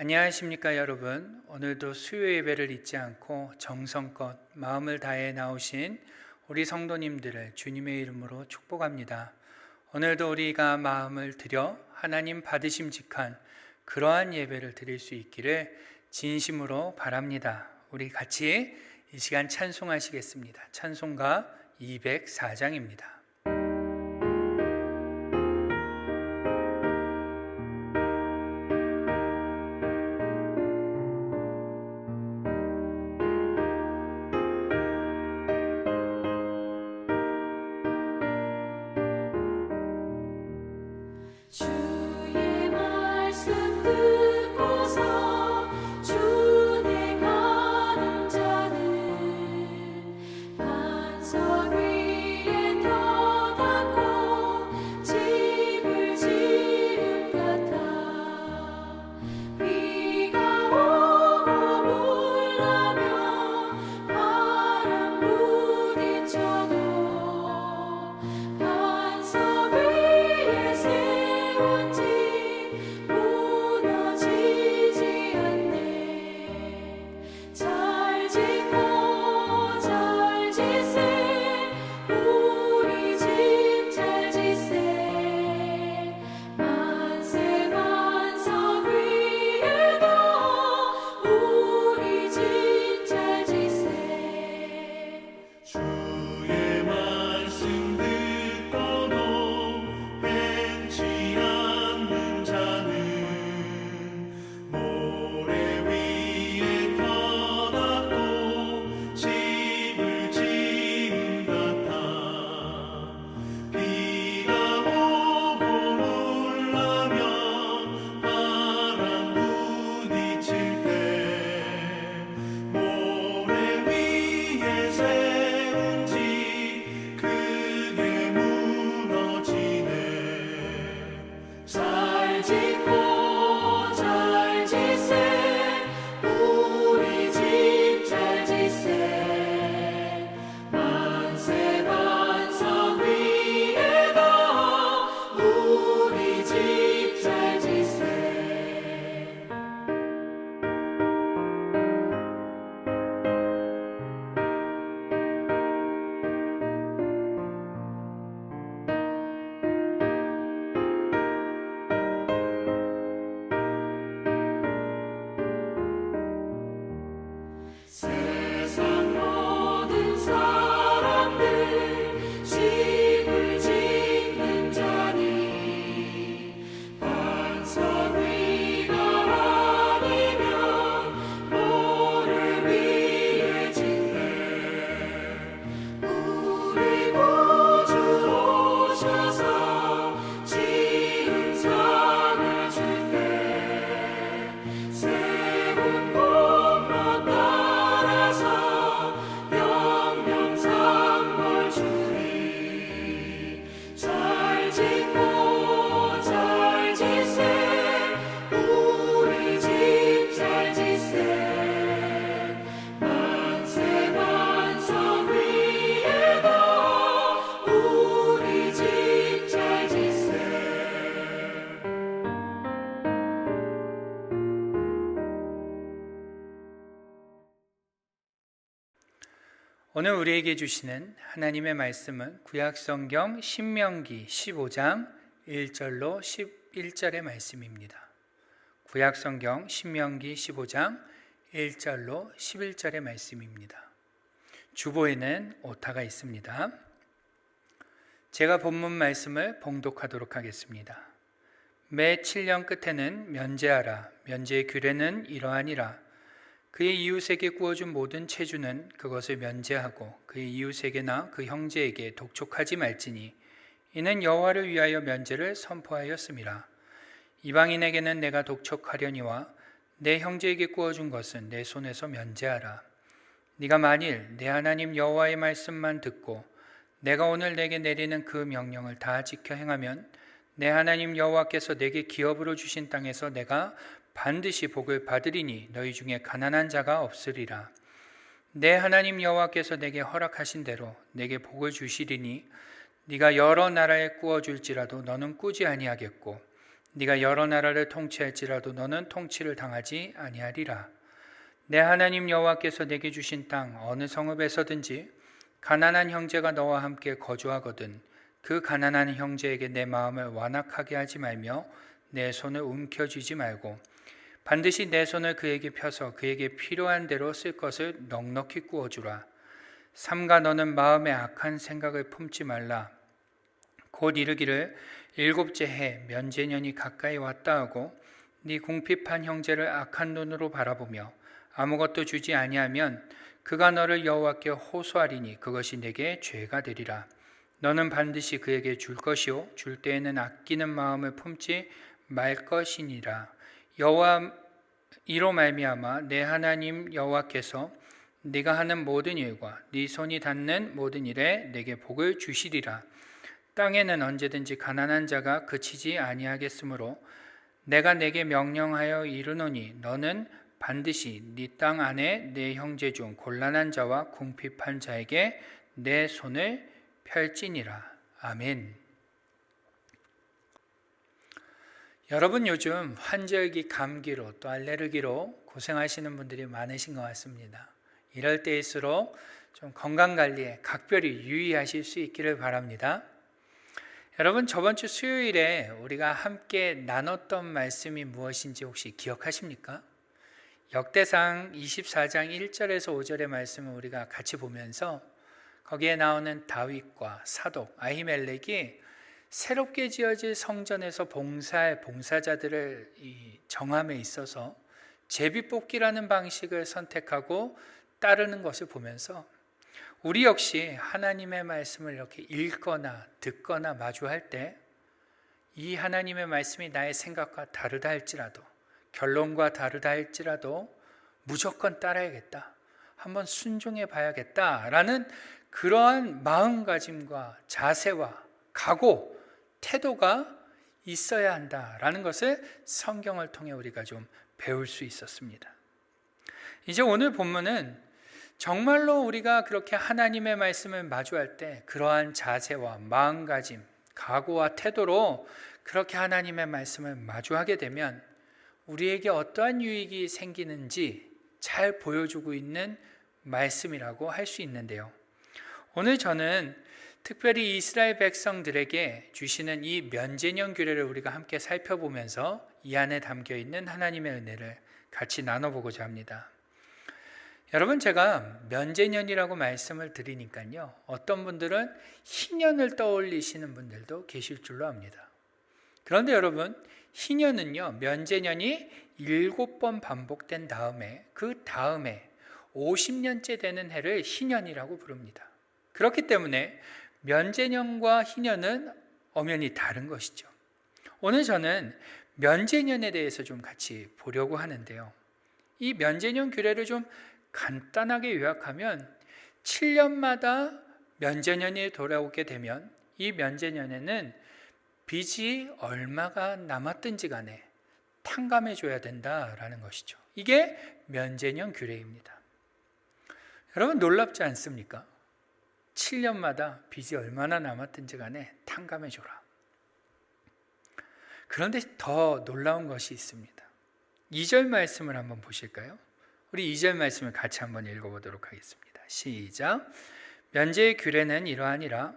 안녕하십니까 여러분. 오늘도 수요 예배를 잊지 않고 정성껏 마음을 다해 나오신 우리 성도님들을 주님의 이름으로 축복합니다. 오늘도 우리가 마음을 들여 하나님 받으심직한 그러한 예배를 드릴 수 있기를 진심으로 바랍니다. 우리 같이 이 시간 찬송하시겠습니다. 찬송가 204장입니다. 주의 말씀 듣고서 주내 가는 자는 반석 위에 터닫고 집을 지은 같아. 비가 오고 물나며 바람 부딪혀도 반석 위에 세운 집 무너지지 않네. 잘 짓고 잘 지세 우리 집 잘 지세. 만세 반석 위에도 우리 집 잘 지세. 주의 말씀 듣고도 행치 않는 자는 모래 위에 터닫고 집을 지은 같아. 비가 오고 물나며 바람 부딪힐 때 모래 위에 세운 집 크게 무너지네. 잘 짓고 잘 지세 우리 집 잘 지세. 만세 반석 위에도 우리 집 잘 지세. 세상 모든 사람들 집을 짓는 자니 반석 위가 아니면 모래 위에 짓네. 우리 구주 오셔서 지은 상을 줄때 세운 공로 따라서 영영상벌 주리. 잘 짓고 잘 지세 우리 집 잘 지세. 만세 반석 위에도 우리 집 잘 지세. 오늘 우리에게 주시는 하나님의 말씀은 구약성경 신명기 15장 1절로 11절의 말씀입니다. 구약성경 신명기 15장 1절로 11절의 말씀입니다. 주보에는 오타가 있습니다. 제가 본문 말씀을 봉독하도록 하겠습니다. 매 7년 끝에는 면제하라. 면제의 규례는 이러하니라. 그의 이웃에게 구워준 모든 체주는 그것을 면제하고 그의 이웃에게나 그 형제에게 독촉하지 말지니 이는 여호와를 위하여 면제를 선포하였음이라. 이방인에게는 내가 독촉하려니와 내 형제에게 구워준 것은 내 손에서 면제하라. 네가 만일 내 하나님 여호와의 말씀만 듣고 내가 오늘 내게 내리는 그 명령을 다 지켜 행하면 내 하나님 여호와께서 내게 기업으로 주신 땅에서 내가 반드시 복을 받으리니 너희 중에 가난한 자가 없으리라. 내 하나님 여호와께서 내게 허락하신 대로 내게 복을 주시리니 네가 여러 나라에 꾸어 줄지라도 너는 꾸지 아니하겠고 네가 여러 나라를 통치할지라도 너는 통치를 당하지 아니하리라. 내 하나님 여호와께서 내게 주신 땅 어느 성읍에서든지 가난한 형제가 너와 함께 거주하거든 그 가난한 형제에게 내 마음을 완악하게 하지 말며 내 손을 움켜쥐지 말고 반드시 내 손을 그에게 펴서 그에게 필요한 대로 쓸 것을 넉넉히 구워주라. 삼가 너는 마음에 악한 생각을 품지 말라. 곧 이르기를 일곱째 해 면제년이 가까이 왔다 하고 네 궁핍한 형제를 악한 눈으로 바라보며 아무것도 주지 아니하면 그가 너를 여호와께 호소하리니 그것이 내게 죄가 되리라. 너는 반드시 그에게 줄 것이요 줄 때에는 아끼는 마음을 품지 말 것이니라. 여호와 이로 말미암아 내 하나님 여호와께서 네가 하는 모든 일과 네 손이 닿는 모든 일에 내게 복을 주시리라. 땅에는 언제든지 가난한 자가 그치지 아니하겠으므로 내가 내게 명령하여 이르노니 너는 반드시 네 땅 안에 내 형제 중 곤란한 자와 궁핍한 자에게 내 손을 펼지니라. 아멘. 여러분 요즘 환절기 감기로 또 알레르기로 고생하시는 분들이 많으신 것 같습니다. 이럴 때일수록 좀 건강관리에 각별히 유의하실 수 있기를 바랍니다. 여러분 저번 주 수요일에 우리가 함께 나눴던 말씀이 무엇인지 혹시 기억하십니까? 역대상 24장 1절에서 5절의 말씀을 우리가 같이 보면서 거기에 나오는 다윗과 사독, 아히멜렉이 새롭게 지어질 성전에서 봉사할 봉사자들을 정함에 있어서 제비뽑기라는 방식을 선택하고 따르는 것을 보면서 우리 역시 하나님의 말씀을 이렇게 읽거나 듣거나 마주할 때 이 하나님의 말씀이 나의 생각과 다르다 할지라도 결론과 다르다 할지라도 무조건 따라야겠다. 한번 순종해 봐야겠다라는 그러한 마음가짐과 자세와 각오, 태도가 있어야 한다라는 것을 성경을 통해 우리가 좀 배울 수 있었습니다. 이제 오늘 본문은 정말로 우리가 그렇게 하나님의 말씀을 마주할 때 그러한 자세와 마음가짐, 각오와 태도로 그렇게 하나님의 말씀을 마주하게 되면 우리에게 어떠한 유익이 생기는지 잘 보여주고 있는 말씀이라고 할 수 있는데요. 오늘 저는 특별히 이스라엘 백성들에게 주시는 이 면제년 규례를 우리가 함께 살펴보면서 이 안에 담겨 있는 하나님의 은혜를 같이 나눠보고자 합니다. 여러분 제가 면제년이라고 말씀을 드리니까요. 어떤 분들은 희년을 떠올리시는 분들도 계실 줄로 압니다. 그런데 여러분 희년은요. 면제년이 7번 반복된 다음에 그 다음에 50년째 되는 해를 희년이라고 부릅니다. 그렇기 때문에 면제년과 희년은 엄연히 다른 것이죠. 오늘 저는 면제년에 대해서 좀 같이 보려고 하는데요. 이 면제년 규례를 좀 간단하게 요약하면 7년마다 면제년이 돌아오게 되면 이 면제년에는 빚이 얼마가 남았든지 간에 탕감해 줘야 된다라는 것이죠. 이게 면제년 규례입니다. 여러분 놀랍지 않습니까? 7년마다 빚이 얼마나 남았든지 간에 탕감해 줘라. 그런데 더 놀라운 것이 있습니다. 2절 말씀을 한번 보실까요? 우리 2절 말씀을 같이 한번 읽어보도록 하겠습니다. 시작. 면제의 규례는 이러하니라.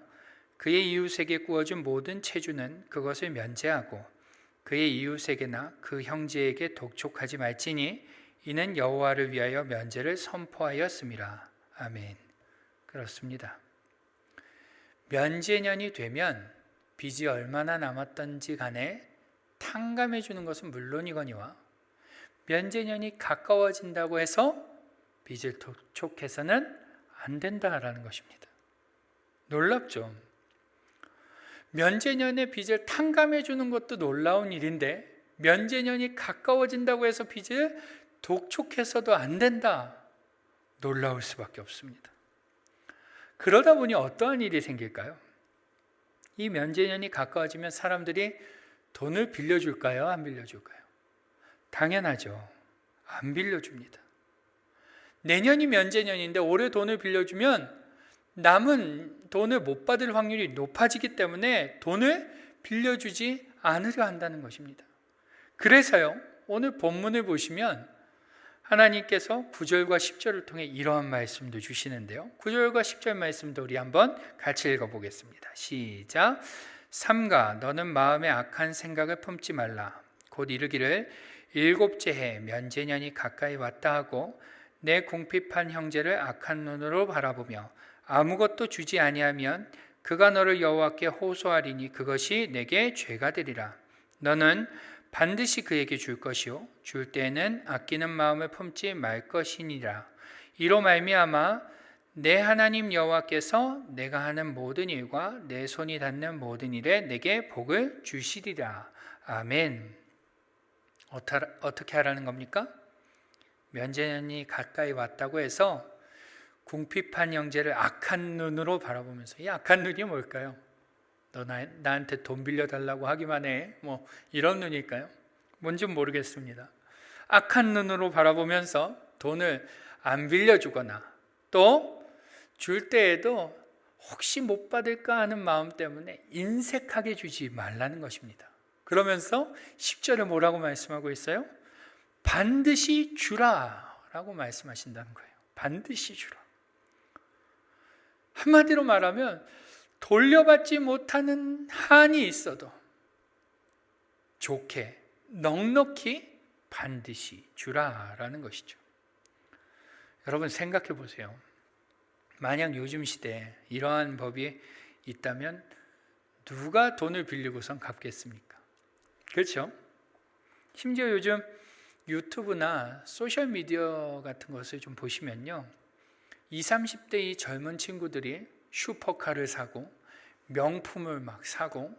그의 이웃에게 구워준 모든 체주는 그것을 면제하고 그의 이웃에게나 그 형제에게 독촉하지 말지니 이는 여호와를 위하여 면제를 선포하였음이라. 아멘. 그렇습니다. 면제년이 되면 빚이 얼마나 남았던지 간에 탕감해 주는 것은 물론이거니와 면제년이 가까워진다고 해서 빚을 독촉해서는 안 된다라는 것입니다. 놀랍죠? 면제년에 빚을 탕감해 주는 것도 놀라운 일인데 면제년이 가까워진다고 해서 빚을 독촉해서도 안 된다. 놀라울 수밖에 없습니다. 그러다 보니 어떠한 일이 생길까요? 이 면제년이 가까워지면 사람들이 돈을 빌려줄까요? 안 빌려줄까요? 당연하죠. 안 빌려줍니다. 내년이 면제년인데 올해 돈을 빌려주면 남은 돈을 못 받을 확률이 높아지기 때문에 돈을 빌려주지 안으려 한다는 것입니다. 그래서요, 오늘 본문을 보시면 하나님께서 9절과 10절을 통해 이러한 말씀도 주시는데요. 9절과 10절 말씀도 우리 한번 같이 읽어보겠습니다. 시작. 삼가 너는 마음에 악한 생각을 품지 말라. 곧 이르기를 일곱째 해 면제년이 가까이 왔다 하고 내 궁핍한 형제를 악한 눈으로 바라보며 아무것도 주지 아니하면 그가 너를 여호와께 호소하리니 그것이 내게 죄가 되리라. 너는 반드시 그에게 줄 것이요 줄 때에는 아끼는 마음을 품지 말 것이니라. 이로 말미암아 내 하나님 여호와께서 내가 하는 모든 일과 내 손이 닿는 모든 일에 내게 복을 주시리라. 아멘. 어떻게 하라는 겁니까? 면제년이 가까이 왔다고 해서 궁핍한 형제를 악한 눈으로 바라보면서, 이 악한 눈이 뭘까요? 너 나한테 돈 빌려달라고 하기만 해, 뭐 이런 눈일까요? 뭔지 모르겠습니다. 악한 눈으로 바라보면서 돈을 안 빌려주거나 또 줄 때에도 혹시 못 받을까 하는 마음 때문에 인색하게 주지 말라는 것입니다. 그러면서 10절에 뭐라고 말씀하고 있어요? 반드시 주라 라고 말씀하신다는 거예요. 반드시 주라. 한마디로 말하면 돌려받지 못하는 한이 있어도 좋게 넉넉히 반드시 주라라는 것이죠. 여러분 생각해 보세요. 만약 요즘 시대에 이러한 법이 있다면 누가 돈을 빌리고선 갚겠습니까? 그렇죠? 심지어 요즘 유튜브나 소셜미디어 같은 것을 좀 보시면요, 20, 30대 이 젊은 친구들이 슈퍼카를 사고 명품을 막 사고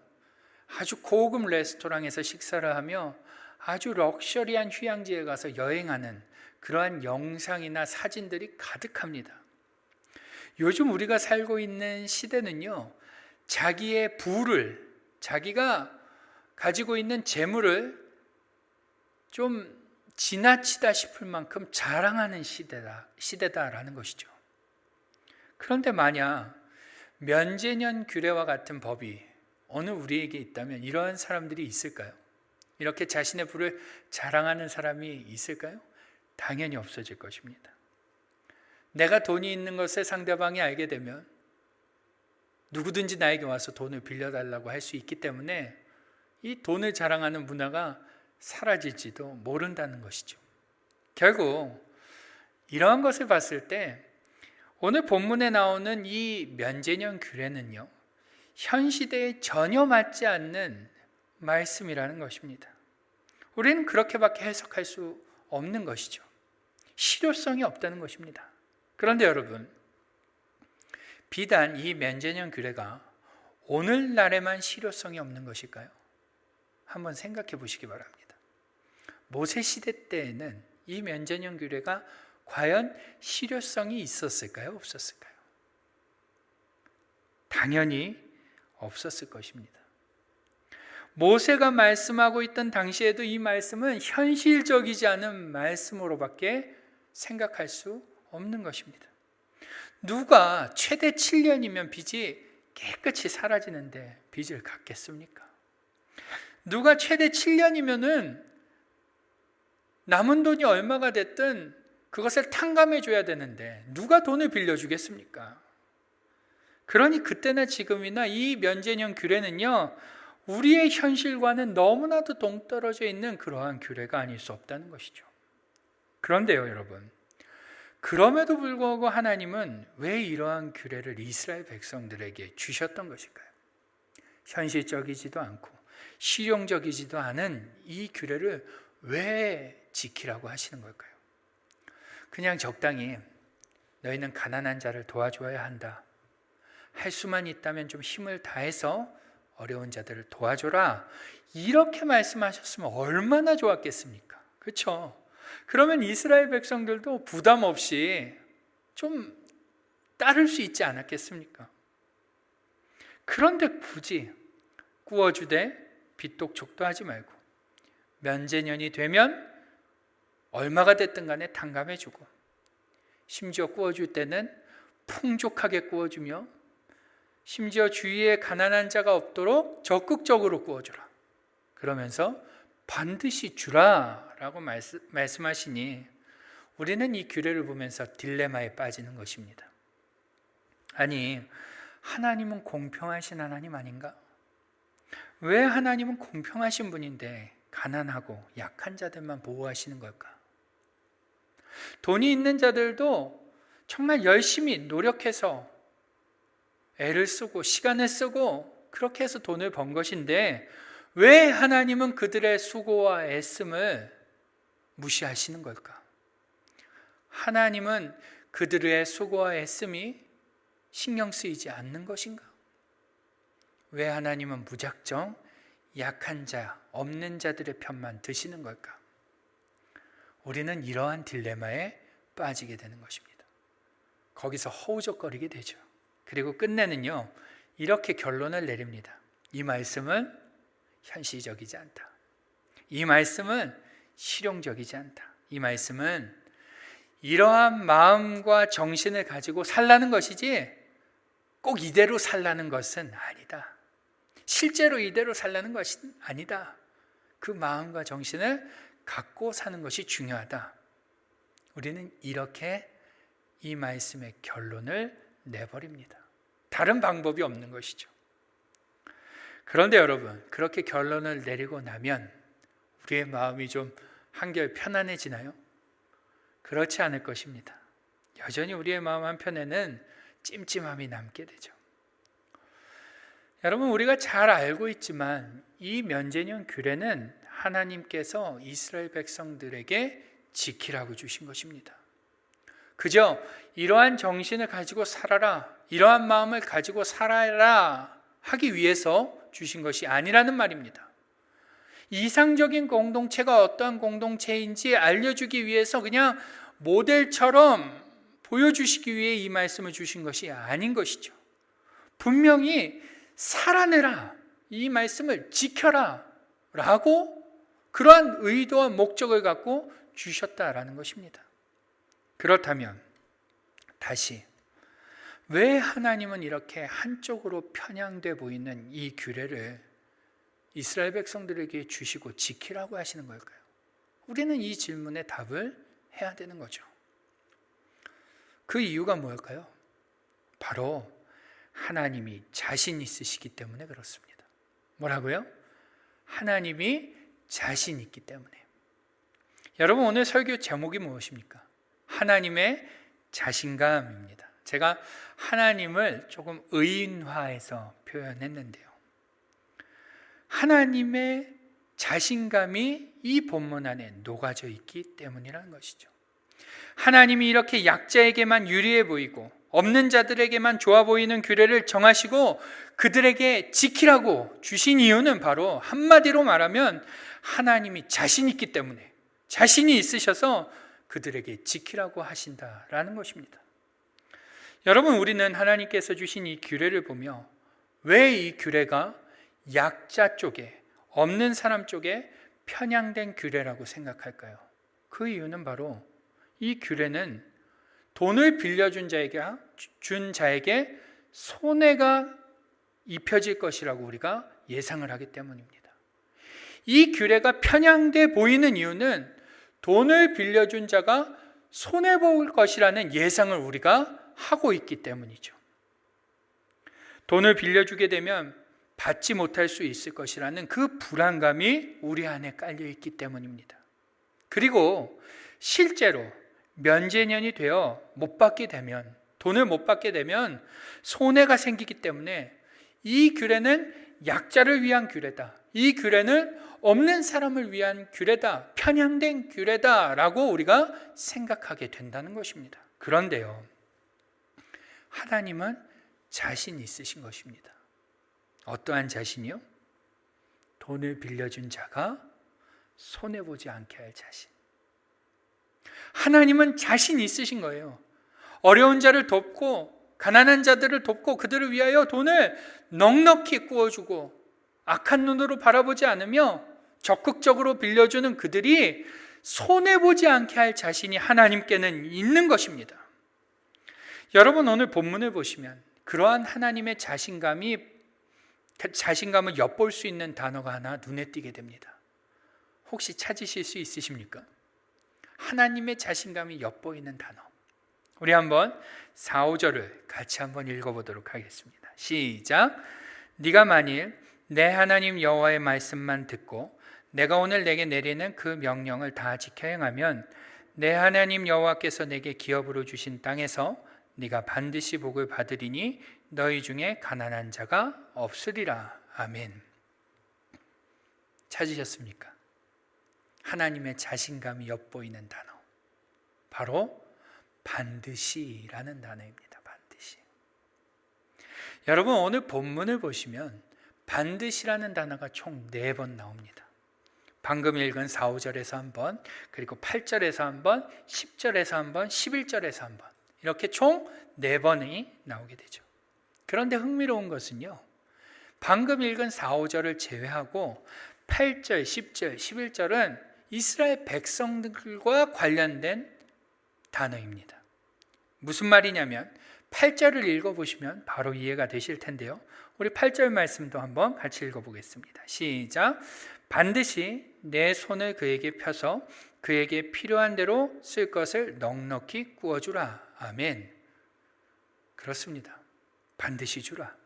아주 고급 레스토랑에서 식사를 하며 아주 럭셔리한 휴양지에 가서 여행하는 그러한 영상이나 사진들이 가득합니다. 요즘 우리가 살고 있는 시대는요, 자기의 부를, 자기가 가지고 있는 재물을 좀 지나치다 싶을 만큼 자랑하는 시대다라는 것이죠. 그런데 만약 면제년 규례와 같은 법이 어느 우리에게 있다면 이러한 사람들이 있을까요? 이렇게 자신의 부를 자랑하는 사람이 있을까요? 당연히 없어질 것입니다. 내가 돈이 있는 것을 상대방이 알게 되면 누구든지 나에게 와서 돈을 빌려달라고 할 수 있기 때문에 이 돈을 자랑하는 문화가 사라질지도 모른다는 것이죠. 결국 이러한 것을 봤을 때 오늘 본문에 나오는 이 면제년 규례는요, 현 시대에 전혀 맞지 않는 말씀이라는 것입니다. 우리는 그렇게밖에 해석할 수 없는 것이죠. 실효성이 없다는 것입니다. 그런데 여러분, 비단 이 면제년 규례가 오늘날에만 실효성이 없는 것일까요? 한번 생각해 보시기 바랍니다. 모세 시대 때에는 이 면제년 규례가 과연 실효성이 있었을까요? 없었을까요? 당연히 없었을 것입니다. 모세가 말씀하고 있던 당시에도 이 말씀은 현실적이지 않은 말씀으로밖에 생각할 수 없는 것입니다. 누가 최대 7년이면 빚이 깨끗이 사라지는데 빚을 갚겠습니까? 누가 최대 7년이면은 남은 돈이 얼마가 됐든 그것을 탕감해 줘야 되는데 누가 돈을 빌려주겠습니까? 그러니 그때나 지금이나 이 면제년 규례는요, 우리의 현실과는 너무나도 동떨어져 있는 그러한 규례가 아닐 수 없다는 것이죠. 그런데요, 여러분, 그럼에도 불구하고 하나님은 왜 이러한 규례를 이스라엘 백성들에게 주셨던 것일까요? 현실적이지도 않고 실용적이지도 않은 이 규례를 왜 지키라고 하시는 걸까요? 그냥 적당히 너희는 가난한 자를 도와줘야 한다, 할 수만 있다면 좀 힘을 다해서 어려운 자들을 도와줘라, 이렇게 말씀하셨으면 얼마나 좋았겠습니까? 그렇죠? 그러면 이스라엘 백성들도 부담 없이 좀 따를 수 있지 않았겠습니까? 그런데 굳이 구워주되 빚독촉도 하지 말고 면제년이 되면 얼마가 됐든 간에 탕감해주고, 심지어 구워줄 때는 풍족하게 구워주며 심지어 주위에 가난한 자가 없도록 적극적으로 구워주라, 그러면서 반드시 주라라고 말씀하시니 우리는 이 규례를 보면서 딜레마에 빠지는 것입니다. 아니, 하나님은 공평하신 하나님 아닌가? 왜 하나님은 공평하신 분인데 가난하고 약한 자들만 보호하시는 걸까? 돈이 있는 자들도 정말 열심히 노력해서 애를 쓰고 시간을 쓰고 그렇게 해서 돈을 번 것인데 왜 하나님은 그들의 수고와 애씀을 무시하시는 걸까? 하나님은 그들의 수고와 애씀이 신경 쓰이지 않는 것인가? 왜 하나님은 무작정 약한 자, 없는 자들의 편만 드시는 걸까? 우리는 이러한 딜레마에 빠지게 되는 것입니다. 거기서 허우적거리게 되죠. 그리고 끝내는요, 이렇게 결론을 내립니다. 이 말씀은 현실적이지 않다. 이 말씀은 실용적이지 않다. 이 말씀은 이러한 마음과 정신을 가지고 살라는 것이지 꼭 이대로 살라는 것은 아니다. 실제로 이대로 살라는 것은 아니다. 그 마음과 정신을 갖고 사는 것이 중요하다. 우리는 이렇게 이 말씀의 결론을 내버립니다. 다른 방법이 없는 것이죠. 그런데 여러분, 그렇게 결론을 내리고 나면 우리의 마음이 좀 한결 편안해지나요? 그렇지 않을 것입니다. 여전히 우리의 마음 한편에는 찜찜함이 남게 되죠. 여러분, 우리가 잘 알고 있지만 이 면제년 규례는 하나님께서 이스라엘 백성들에게 지키라고 주신 것입니다. 그저 이러한 정신을 가지고 살아라, 이러한 마음을 가지고 살아라 하기 위해서 주신 것이 아니라는 말입니다. 이상적인 공동체가 어떠한 공동체인지 알려주기 위해서 그냥 모델처럼 보여주시기 위해 이 말씀을 주신 것이 아닌 것이죠. 분명히 살아내라, 이 말씀을 지켜라 라고 그러한 의도와 목적을 갖고 주셨다라는 것입니다. 그렇다면 다시 왜 하나님은 이렇게 한쪽으로 편향돼 보이는 이 규례를 이스라엘 백성들에게 주시고 지키라고 하시는 걸까요? 우리는 이 질문에 답을 해야 되는 거죠. 그 이유가 뭘까요? 바로 하나님이 자신 있으시기 때문에 그렇습니다. 뭐라고요? 하나님이 자신 있기 때문에. 여러분, 오늘 설교 제목이 무엇입니까? 하나님의 자신감입니다. 제가 하나님을 조금 의인화해서 표현했는데요. 하나님의 자신감이 이 본문 안에 녹아져 있기 때문이라는 것이죠. 하나님이 이렇게 약자에게만 유리해 보이고 없는 자들에게만 좋아 보이는 규례를 정하시고 그들에게 지키라고 주신 이유는 바로 한마디로 말하면 하나님이 자신 있기 때문에, 자신이 있으셔서 그들에게 지키라고 하신다라는 것입니다. 여러분, 우리는 하나님께서 주신 이 규례를 보며 왜 이 규례가 약자 쪽에, 없는 사람 쪽에 편향된 규례라고 생각할까요? 그 이유는 바로 이 규례는 돈을 빌려준 자에게 손해가 입혀질 것이라고 우리가 예상을 하기 때문입니다. 이 규례가 편향돼 보이는 이유는 돈을 빌려준 자가 손해볼 것이라는 예상을 우리가 하고 있기 때문이죠. 돈을 빌려주게 되면 받지 못할 수 있을 것이라는 그 불안감이 우리 안에 깔려 있기 때문입니다. 그리고 실제로 면제년이 되어 못 받게 되면, 돈을 못 받게 되면 손해가 생기기 때문에 이 규례는 약자를 위한 규례다, 이 규례는 없는 사람을 위한 규례다, 편향된 규례다라고 우리가 생각하게 된다는 것입니다. 그런데요, 하나님은 자신 있으신 것입니다. 어떠한 자신이요? 돈을 빌려준 자가 손해보지 않게 할 자신. 하나님은 자신 있으신 거예요. 어려운 자를 돕고 가난한 자들을 돕고 그들을 위하여 돈을 넉넉히 구워주고 악한 눈으로 바라보지 않으며 적극적으로 빌려주는 그들이 손해보지 않게 할 자신이 하나님께는 있는 것입니다. 여러분, 오늘 본문을 보시면 그러한 하나님의 자신감이 자신감을 엿볼 수 있는 단어가 하나 눈에 띄게 됩니다. 혹시 찾으실 수 있으십니까? 하나님의 자신감이 엿보이는 단어. 우리 한번 4, 5절을 같이 한번 읽어보도록 하겠습니다. 시작. 네가 만일 내 하나님 여호와의 말씀만 듣고 내가 오늘 내게 내리는 그 명령을 다 지켜 행하면 내 하나님 여호와께서 내게 기업으로 주신 땅에서 네가 반드시 복을 받으리니 너희 중에 가난한 자가 없으리라. 아멘. 찾으셨습니까? 하나님의 자신감이 엿보이는 단어, 바로 반드시라는 단어입니다. 반드시. 여러분, 오늘 본문을 보시면 반드시라는 단어가 총 4번 나옵니다. 방금 읽은 4, 5절에서 한 번, 그리고 8절에서 한 번, 10절에서 한 번, 11절에서 한 번, 이렇게 총 4번이 나오게 되죠. 그런데 흥미로운 것은요, 방금 읽은 4, 5절을 제외하고 8절, 10절, 11절은 이스라엘 백성들과 관련된 단어입니다. 무슨 말이냐면 8절을 읽어보시면 바로 이해가 되실 텐데요. 우리 8절 말씀도 한번 같이 읽어보겠습니다. 시작. 반드시 내 손을 그에게 펴서 그에게 필요한 대로 쓸 것을 넉넉히 구워주라. 아멘. 그렇습니다. 반드시 주라.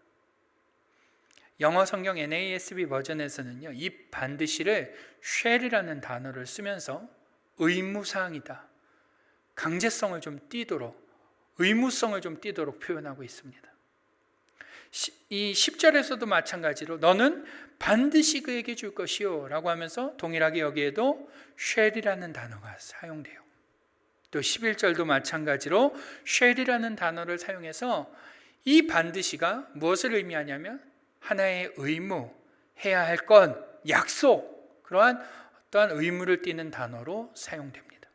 영어 성경 NASB 버전에서는요, 이 반드시를 shall이라는 단어를 쓰면서 의무사항이다, 강제성을 좀 띠도록, 의무성을 좀 띠도록 표현하고 있습니다. 이 10절에서도 마찬가지로 너는 반드시 그에게 줄 것이요 라고 하면서 동일하게 여기에도 shall이라는 단어가 사용돼요. 또 11절도 마찬가지로 shall이라는 단어를 사용해서 이 반드시가 무엇을 의미하냐면 하나의 의무, 해야 할 건, 약속, 그러한 어떠한 의무를 띠는 단어로 사용됩니다.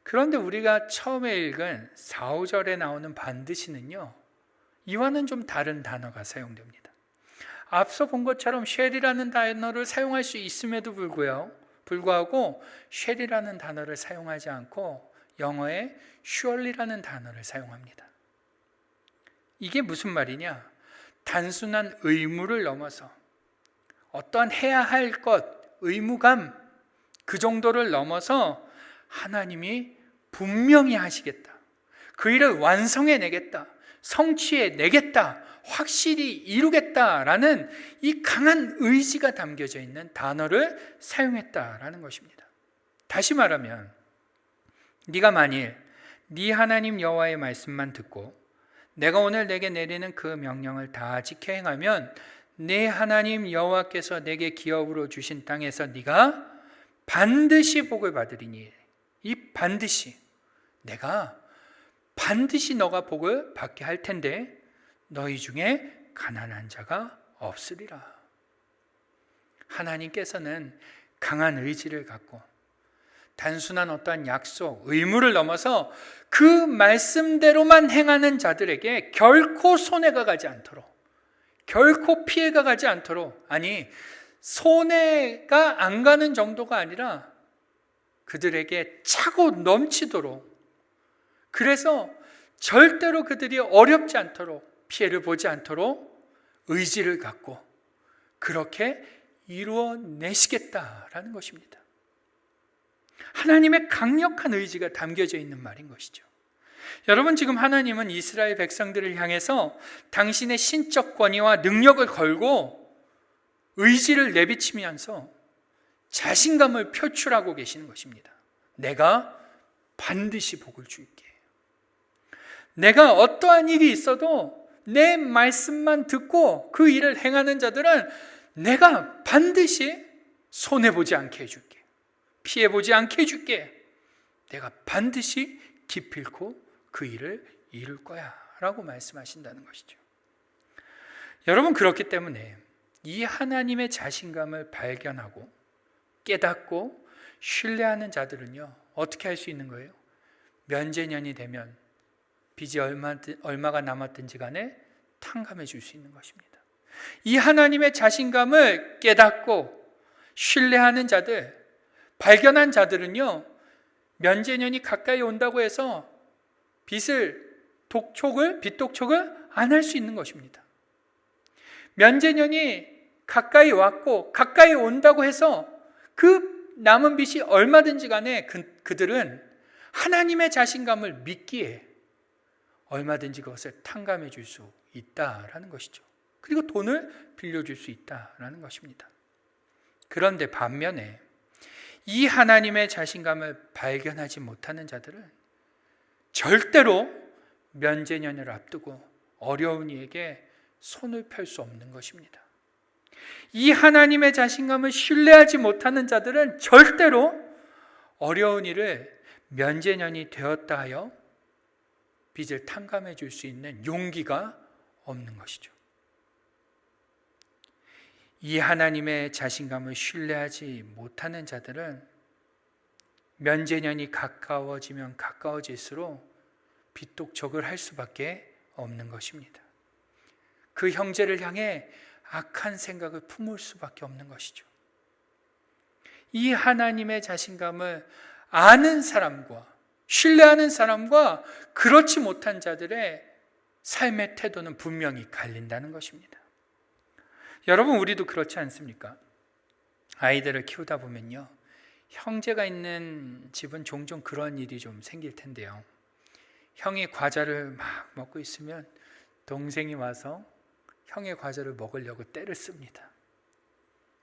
그런데 우리가 처음에 읽은 4, 5절에 나오는 반드시는요, 이와는 좀 다른 단어가 사용됩니다. 앞서 본 것처럼 shall이라는 단어를 사용할 수 있음에도 불구하고 shall이라는 단어를 사용하지 않고 영어에 surely라는 단어를 사용합니다. 이게 무슨 말이냐? 단순한 의무를 넘어서 어떠한 해야 할 것, 의무감, 그 정도를 넘어서 하나님이 분명히 하시겠다, 그 일을 완성해내겠다, 성취해내겠다, 확실히 이루겠다라는 이 강한 의지가 담겨져 있는 단어를 사용했다라는 것입니다. 다시 말하면 네가 만일 네 하나님 여호와의 말씀만 듣고 내가 오늘 내게 내리는 그 명령을 다 지켜 행하면 내 하나님 여호와께서 내게 기업으로 주신 땅에서 네가 반드시 복을 받으리니, 이 반드시, 내가 반드시 너가 복을 받게 할 텐데 너희 중에 가난한 자가 없으리라. 하나님께서는 강한 의지를 갖고 단순한 어떠한 약속, 의무를 넘어서 그 말씀대로만 행하는 자들에게 결코 손해가 가지 않도록, 결코 피해가 가지 않도록, 아니 손해가 안 가는 정도가 아니라 그들에게 차고 넘치도록, 그래서 절대로 그들이 어렵지 않도록, 피해를 보지 않도록 의지를 갖고 그렇게 이루어내시겠다라는 것입니다. 하나님의 강력한 의지가 담겨져 있는 말인 것이죠. 여러분, 지금 하나님은 이스라엘 백성들을 향해서 당신의 신적 권위와 능력을 걸고 의지를 내비치면서 자신감을 표출하고 계시는 것입니다. 내가 반드시 복을 줄게. 내가 어떠한 일이 있어도 내 말씀만 듣고 그 일을 행하는 자들은 내가 반드시 손해보지 않게 해줄게, 피해보지 않게 해줄게, 내가 반드시 기필코 그 일을 이룰 거야 라고 말씀하신다는 것이죠. 여러분, 그렇기 때문에 이 하나님의 자신감을 발견하고 깨닫고 신뢰하는 자들은요, 어떻게 할 수 있는 거예요? 면제년이 되면 빚이 얼마가 남았든지 간에 탕감해 줄 수 있는 것입니다. 이 하나님의 자신감을 깨닫고 신뢰하는 자들, 발견한 자들은요, 면제년이 가까이 온다고 해서 빚 독촉을 안 할 수 있는 것입니다. 면제년이 가까이 왔고 가까이 온다고 해서 그 남은 빚이 얼마든지 간에 그들은 하나님의 자신감을 믿기에 얼마든지 그것을 탕감해 줄 수 있다라는 것이죠. 그리고 돈을 빌려줄 수 있다라는 것입니다. 그런데 반면에 이 하나님의 자신감을 발견하지 못하는 자들은 절대로 면제년을 앞두고 어려운 이에게 손을 펼 수 없는 것입니다. 이 하나님의 자신감을 신뢰하지 못하는 자들은 절대로 어려운 일을 면제년이 되었다 하여 빚을 탕감해 줄 수 있는 용기가 없는 것이죠. 이 하나님의 자신감을 신뢰하지 못하는 자들은 면제년이 가까워지면 가까워질수록 빚독촉을 할 수밖에 없는 것입니다. 그 형제를 향해 악한 생각을 품을 수밖에 없는 것이죠. 이 하나님의 자신감을 아는 사람과 신뢰하는 사람과 그렇지 못한 자들의 삶의 태도는 분명히 갈린다는 것입니다. 여러분, 우리도 그렇지 않습니까? 아이들을 키우다 보면요, 형제가 있는 집은 종종 그런 일이 좀 생길 텐데요. 형이 과자를 막 먹고 있으면 동생이 와서 형의 과자를 먹으려고 때를 씁니다.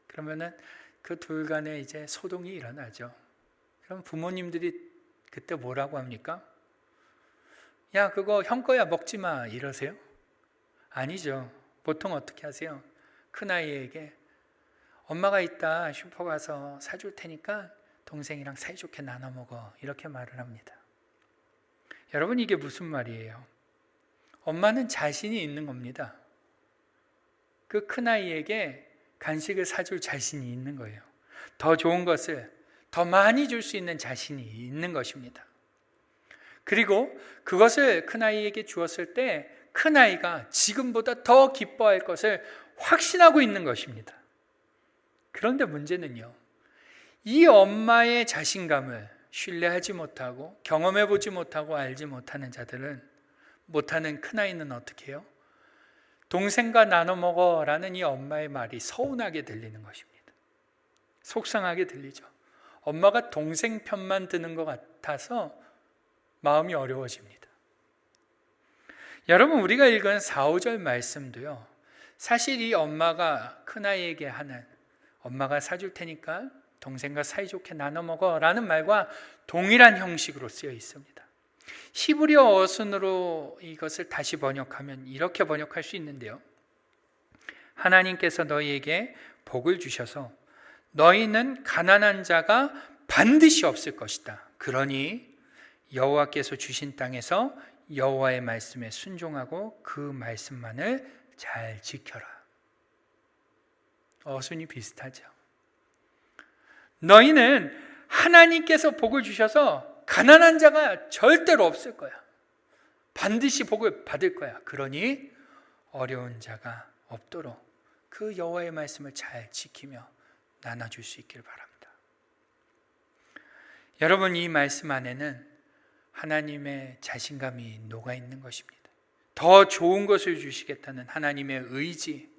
그러면은 그 둘 간에 이제 소동이 일어나죠. 그럼 부모님들이 그때 뭐라고 합니까? 야, 그거 형 거야, 먹지 마, 이러세요? 아니죠. 보통 어떻게 하세요? 큰아이에게 엄마가 이따 슈퍼 가서 사줄 테니까 동생이랑 사이좋게 나눠 먹어, 이렇게 말을 합니다. 여러분, 이게 무슨 말이에요? 엄마는 자신이 있는 겁니다. 그 큰아이에게 간식을 사줄 자신이 있는 거예요. 더 좋은 것을 더 많이 줄 수 있는 자신이 있는 것입니다. 그리고 그것을 큰아이에게 주었을 때 큰아이가 지금보다 더 기뻐할 것을 확신하고 있는 것입니다. 그런데 문제는요, 이 엄마의 자신감을 신뢰하지 못하고 경험해 보지 못하고 알지 못하는 자들은, 못하는 큰아이는 어떻게 해요? 동생과 나눠 먹어라는 이 엄마의 말이 서운하게 들리는 것입니다. 속상하게 들리죠. 엄마가 동생 편만 드는 것 같아서 마음이 어려워집니다. 여러분, 우리가 읽은 4, 5절 말씀도요, 사실 이 엄마가 큰아이에게 하는 엄마가 사줄 테니까 동생과 사이좋게 나눠 먹어라는 말과 동일한 형식으로 쓰여 있습니다. 히브리어 어순으로 이것을 다시 번역하면 이렇게 번역할 수 있는데요, 하나님께서 너희에게 복을 주셔서 너희는 가난한 자가 반드시 없을 것이다. 그러니 여호와께서 주신 땅에서 여호와의 말씀에 순종하고 그 말씀만을 잘 지켜라. 어순이 비슷하죠. 너희는 하나님께서 복을 주셔서 가난한 자가 절대로 없을 거야. 반드시 복을 받을 거야. 그러니 어려운 자가 없도록 그 여호와의 말씀을 잘 지키며 나눠줄 수 있기를 바랍니다. 여러분, 이 말씀 안에는 하나님의 자신감이 녹아있는 것입니다. 더 좋은 것을 주시겠다는 하나님의 의지,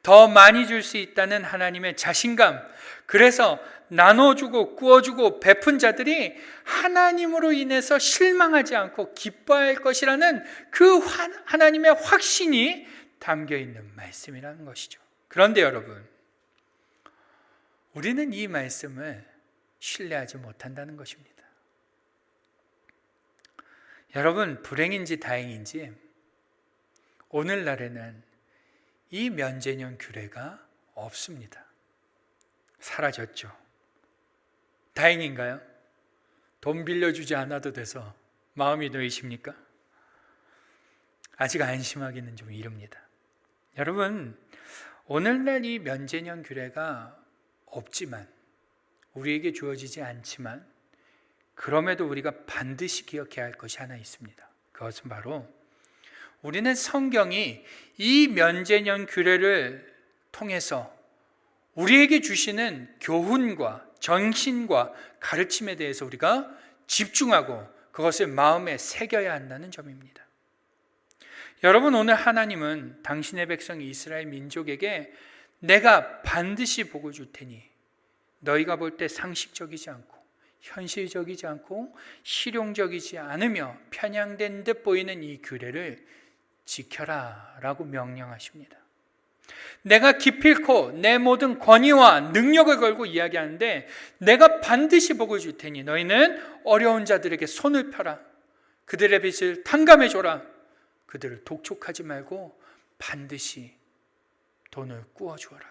더 많이 줄 수 있다는 하나님의 자신감, 그래서 나눠주고 구워주고 베푼 자들이 하나님으로 인해서 실망하지 않고 기뻐할 것이라는 그 하나님의 확신이 담겨있는 말씀이라는 것이죠. 그런데 여러분, 우리는 이 말씀을 신뢰하지 못한다는 것입니다. 여러분, 불행인지 다행인지 오늘날에는 이 면제년 규례가 없습니다. 사라졌죠. 다행인가요? 돈 빌려주지 않아도 돼서 마음이 놓이십니까? 아직 안심하기는 좀 이릅니다. 여러분, 오늘날 이 면제년 규례가 없지만, 우리에게 주어지지 않지만, 그럼에도 우리가 반드시 기억해야 할 것이 하나 있습니다. 그것은 바로 우리는 성경이 이 면제년 규례를 통해서 우리에게 주시는 교훈과 전신과 가르침에 대해서 우리가 집중하고 그것을 마음에 새겨야 한다는 점입니다. 여러분, 오늘 하나님은 당신의 백성 이스라엘 민족에게 내가 반드시 복을 줄 테니 너희가 볼 때 상식적이지 않고 현실적이지 않고 실용적이지 않으며 편향된 듯 보이는 이 규례를 지켜라 라고 명령하십니다. 내가 기필코 내 모든 권위와 능력을 걸고 이야기하는데 내가 반드시 복을 줄 테니 너희는 어려운 자들에게 손을 펴라. 그들의 빚을 탕감해 줘라. 그들을 독촉하지 말고 반드시 돈을 꾸어 주어라.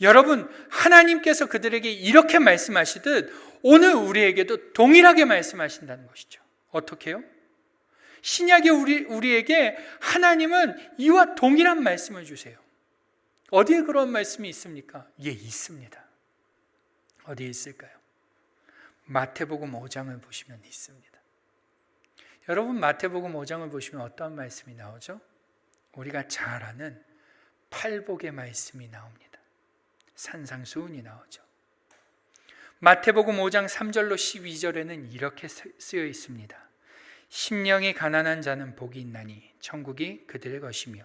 여러분, 하나님께서 그들에게 이렇게 말씀하시듯 오늘 우리에게도 동일하게 말씀하신다는 것이죠. 어떻게요? 신약의 우리에게 하나님은 이와 동일한 말씀을 주세요. 어디에 그런 말씀이 있습니까? 예, 있습니다. 어디에 있을까요? 마태복음 5장을 보시면 있습니다. 여러분, 마태복음 5장을 보시면 어떠한 말씀이 나오죠? 우리가 잘 아는 팔복의 말씀이 나옵니다. 산상수훈이 나오죠. 마태복음 5장 3절로 12절에는 이렇게 쓰여 있습니다. 심령이 가난한 자는 복이 있나니 천국이 그들의 것이며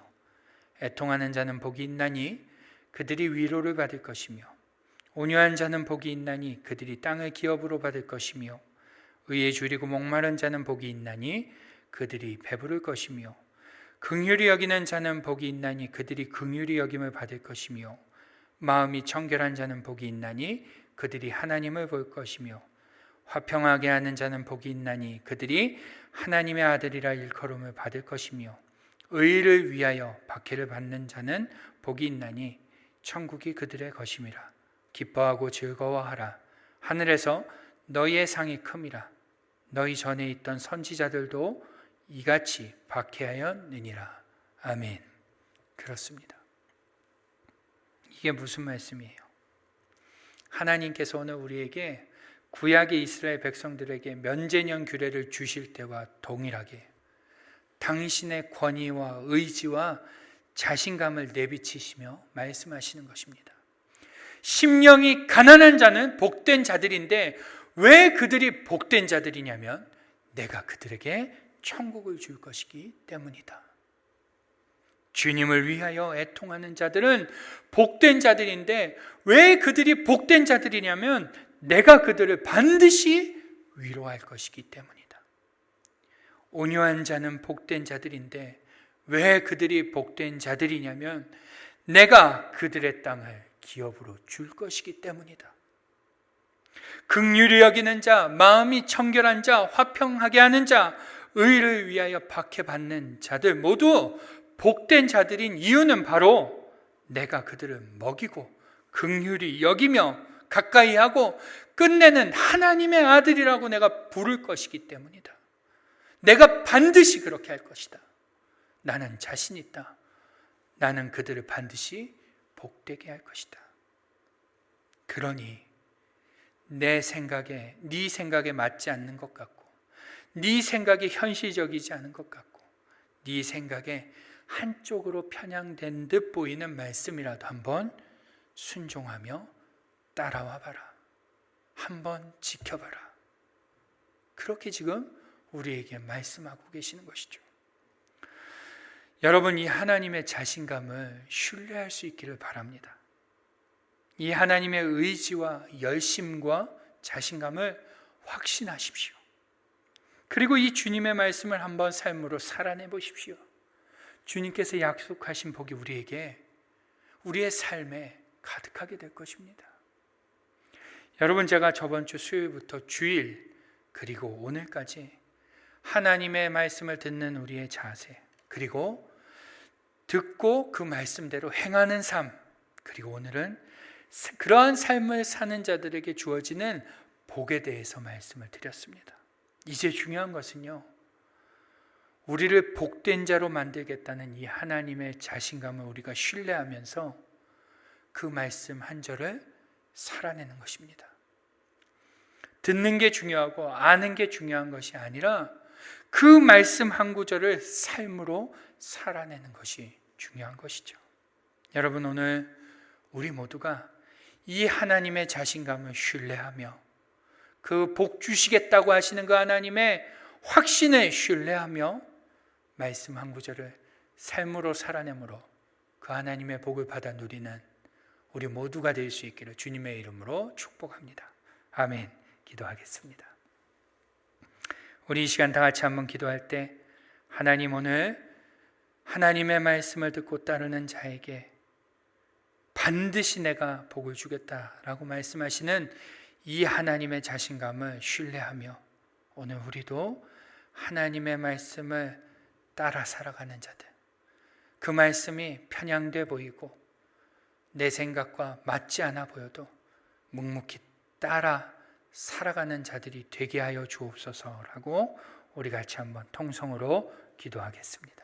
애통하는 자는 복이 있나니 그들이 위로를 받을 것이며 온유한 자는 복이 있나니 그들이 땅을 기업으로 받을 것이며 의에 줄이고 목마른 자는 복이 있나니 그들이 배부를 것이며 긍휼히 여기는 자는 복이 있나니 그들이 긍휼히 여김을 받을 것이며 마음이 청결한 자는 복이 있나니 그들이 하나님을 볼 것이며 화평하게 하는 자는 복이 있나니 그들이 하나님의 아들이라 일컬음을 받을 것이며 의를 위하여 박해를 받는 자는 복이 있나니 천국이 그들의 것임이라. 기뻐하고 즐거워하라. 하늘에서 너희의 상이 큼이라. 너희 전에 있던 선지자들도 이같이 박해하였느니라. 아멘. 그렇습니다. 이게 무슨 말씀이에요? 하나님께서 오늘 우리에게 구약의 이스라엘 백성들에게 면제년 규례를 주실 때와 동일하게 당신의 권위와 의지와 자신감을 내비치시며 말씀하시는 것입니다. 심령이 가난한 자는 복된 자들인데 왜 그들이 복된 자들이냐면 내가 그들에게 천국을 줄 것이기 때문이다. 주님을 위하여 애통하는 자들은 복된 자들인데 왜 그들이 복된 자들이냐면 내가 그들을 반드시 위로할 것이기 때문이다. 온유한 자는 복된 자들인데 왜 그들이 복된 자들이냐면 내가 그들의 땅을 기업으로 줄 것이기 때문이다. 긍휼히 여기는 자, 마음이 청결한 자, 화평하게 하는 자, 의를 위하여 박해받는 자들 모두 복된 자들인 이유는 바로 내가 그들을 먹이고 긍휼히 여기며 가까이 하고 끝내는 하나님의 아들이라고 내가 부를 것이기 때문이다. 내가 반드시 그렇게 할 것이다. 나는 자신 있다. 나는 그들을 반드시 복되게 할 것이다. 그러니 내 생각에, 네 생각에 맞지 않는 것 같고 네 생각이 현실적이지 않은 것 같고 네 생각에 한쪽으로 편향된 듯 보이는 말씀이라도 한번 순종하며 따라와 봐라. 한번 지켜봐라. 그렇게 지금 우리에게 말씀하고 계시는 것이죠. 여러분, 이 하나님의 자신감을 신뢰할 수 있기를 바랍니다. 이 하나님의 의지와 열심과 자신감을 확신하십시오. 그리고 이 주님의 말씀을 한번 삶으로 살아내 보십시오. 주님께서 약속하신 복이 우리에게, 우리의 삶에 가득하게 될 것입니다. 여러분, 제가 저번 주 수요일부터 주일 그리고 오늘까지 하나님의 말씀을 듣는 우리의 자세, 그리고 듣고 그 말씀대로 행하는 삶, 그리고 오늘은 그러한 삶을 사는 자들에게 주어지는 복에 대해서 말씀을 드렸습니다. 이제 중요한 것은요, 우리를 복된 자로 만들겠다는 이 하나님의 자신감을 우리가 신뢰하면서 그 말씀 한 절을 살아내는 것입니다. 듣는 게 중요하고 아는 게 중요한 것이 아니라 그 말씀 한 구절을 삶으로 살아내는 것이 중요한 것이죠. 여러분, 오늘 우리 모두가 이 하나님의 자신감을 신뢰하며 그 복 주시겠다고 하시는 그 하나님의 확신을 신뢰하며 말씀 한 구절을 삶으로 살아내므로 그 하나님의 복을 받아 누리는 우리 모두가 될 수 있기를 주님의 이름으로 축복합니다. 아멘. 기도하겠습니다. 우리 이 시간 다 같이 한번 기도할 때, 하나님, 오늘 하나님의 말씀을 듣고 따르는 자에게 반드시 내가 복을 주겠다라고 말씀하시는 이 하나님의 자신감을 신뢰하며 오늘 우리도 하나님의 말씀을 따라 살아가는 자들, 그 말씀이 편향돼 보이고 내 생각과 맞지 않아 보여도 묵묵히 따라 살아가는 자들이 되게 하여 주옵소서라고 우리 같이 한번 통성으로 기도하겠습니다.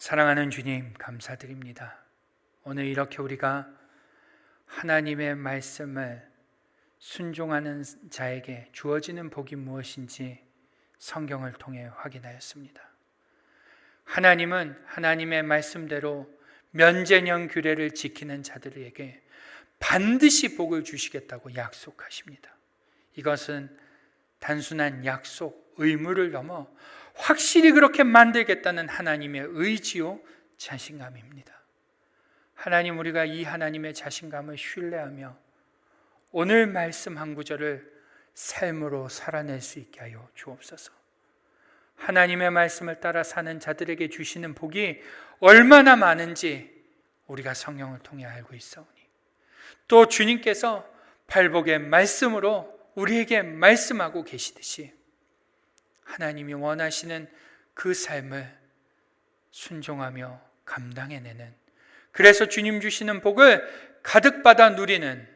사랑하는 주님, 감사드립니다. 오늘 이렇게 우리가 하나님의 말씀을 순종하는 자에게 주어지는 복이 무엇인지 성경을 통해 확인하였습니다. 하나님은 하나님의 말씀대로 면제년 규례를 지키는 자들에게 반드시 복을 주시겠다고 약속하십니다. 이것은 단순한 약속, 의무를 넘어 확실히 그렇게 만들겠다는 하나님의 의지요, 자신감입니다. 하나님, 우리가 이 하나님의 자신감을 신뢰하며 오늘 말씀 한 구절을 삶으로 살아낼 수 있게 하여 주옵소서. 하나님의 말씀을 따라 사는 자들에게 주시는 복이 얼마나 많은지 우리가 성경을 통해 알고 있사오니, 또 주님께서 발복의 말씀으로 우리에게 말씀하고 계시듯이 하나님이 원하시는 그 삶을 순종하며 감당해내는, 그래서 주님 주시는 복을 가득 받아 누리는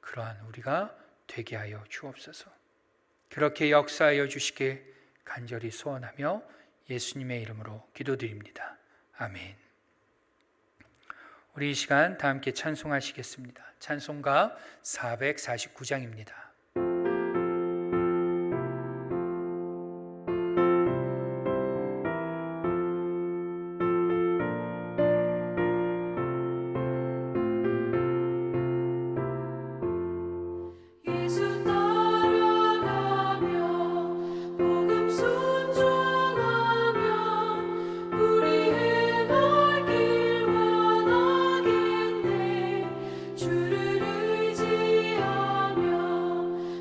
그러한 우리가 되게 하여 주옵소서. 그렇게 역사하여 주시길 간절히 소원하며 예수님의 이름으로 기도드립니다. 아멘. 우리 이 시간 다 함께 찬송하시겠습니다. 찬송가 449장입니다. 예수 따라가며 복음 순종하며 우리 행할 길 원하겠네. 주를 의지하며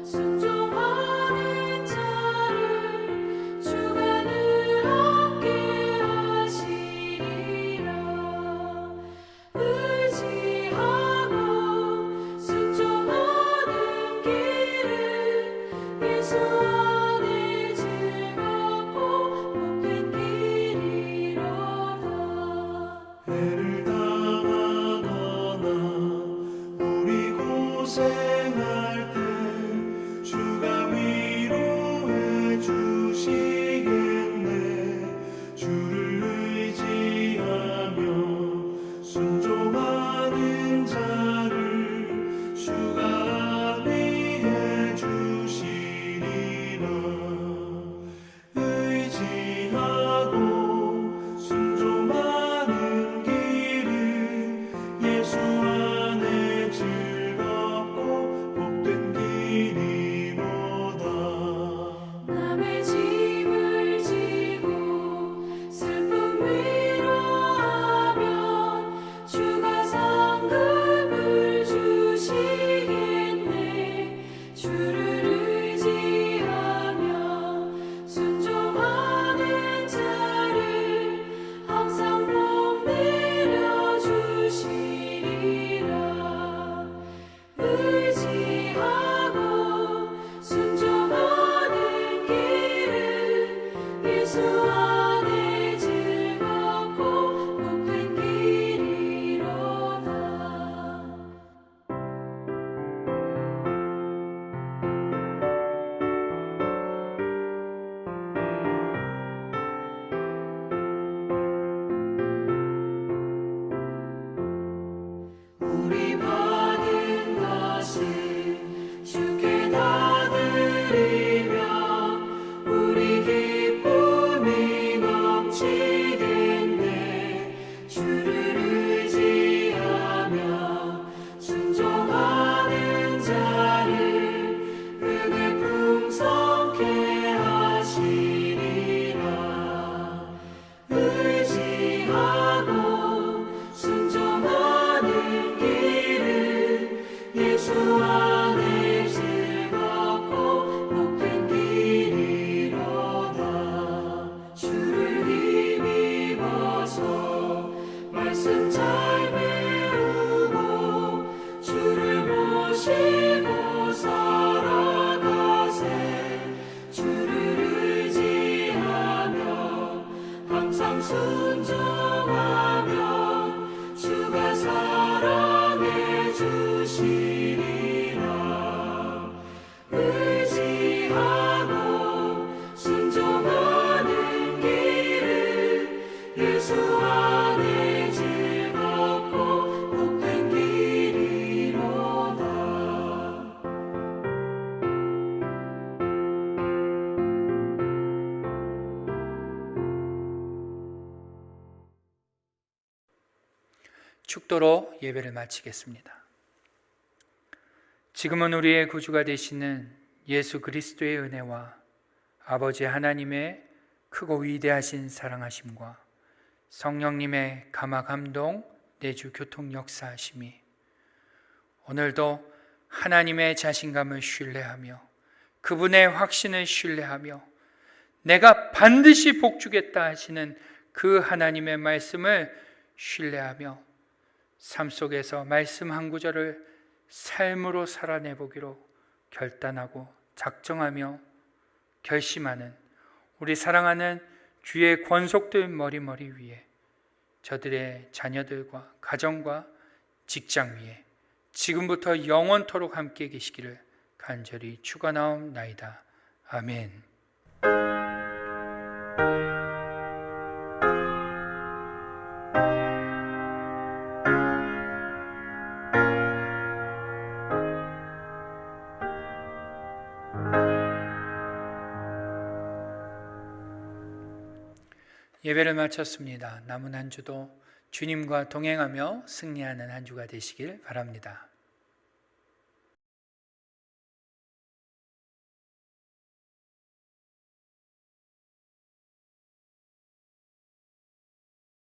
순종하는 자를 주가 늘 함께 하시리라. 의지하고 순종하는 길은 예수 안에 즐겁고 복된 길이로다. 해를 당하거나 우리 고생할 때 주가 위로해 주시겠네. 주를 의지하며 순종하는 자를 주가 위해 주시리라. 의지하고 순종하는 길은 예수 안에 즐겁고 복된 길이로다. 남의 짐을 지고 슬픔 위로하면 주가 상급을 주시겠네. 주를 의지하며 순종하는 자를 항상 복 내려 주시리라. 의지하고 순종하는 길은 예수 안에 즐겁고 복된 길이로다. 우리 받은 것을 주께 다 드리며 우리 기쁨이 넘치겠네. 주를 의지하며 순종하는 자를 은혜 풍성케 하시리라. 의지하고 순종하는 길은 예수 안에 즐겁고 복된 길이로다. 주를 힘입어서 말씀 잘 배우고 주를 모시고 살아가세. 주를 의지하며 항상 순종하면 주가 사랑해 주시리라. 의지하고 순종하는 길은 예수 안에 즐겁고 복된 길이로다. 축도로 예배를 마치겠습니다. 지금은 우리의 구주가 되시는 예수 그리스도의 은혜와 아버지 하나님의 크고 위대하신 사랑하심과 성령님의 감화 감동 내주 교통 역사하심이 오늘도 하나님의 자신감을 신뢰하며 그분의 확신을 신뢰하며 내가 반드시 복주겠다 하시는 그 하나님의 말씀을 신뢰하며 삶 속에서 말씀 한 구절을 삶으로 살아내보기로 결단하고 작정하며 결심하는 우리 사랑하는 주의 권속들 머리머리 위에 저들의 자녀들과 가정과 직장 위에 지금부터 영원토록 함께 계시기를 간절히 축원하옵나이다. 아멘. 예배를 마쳤습니다. 남은 한 주도 주님과 동행하며 승리하는 한 주가 되시길 바랍니다.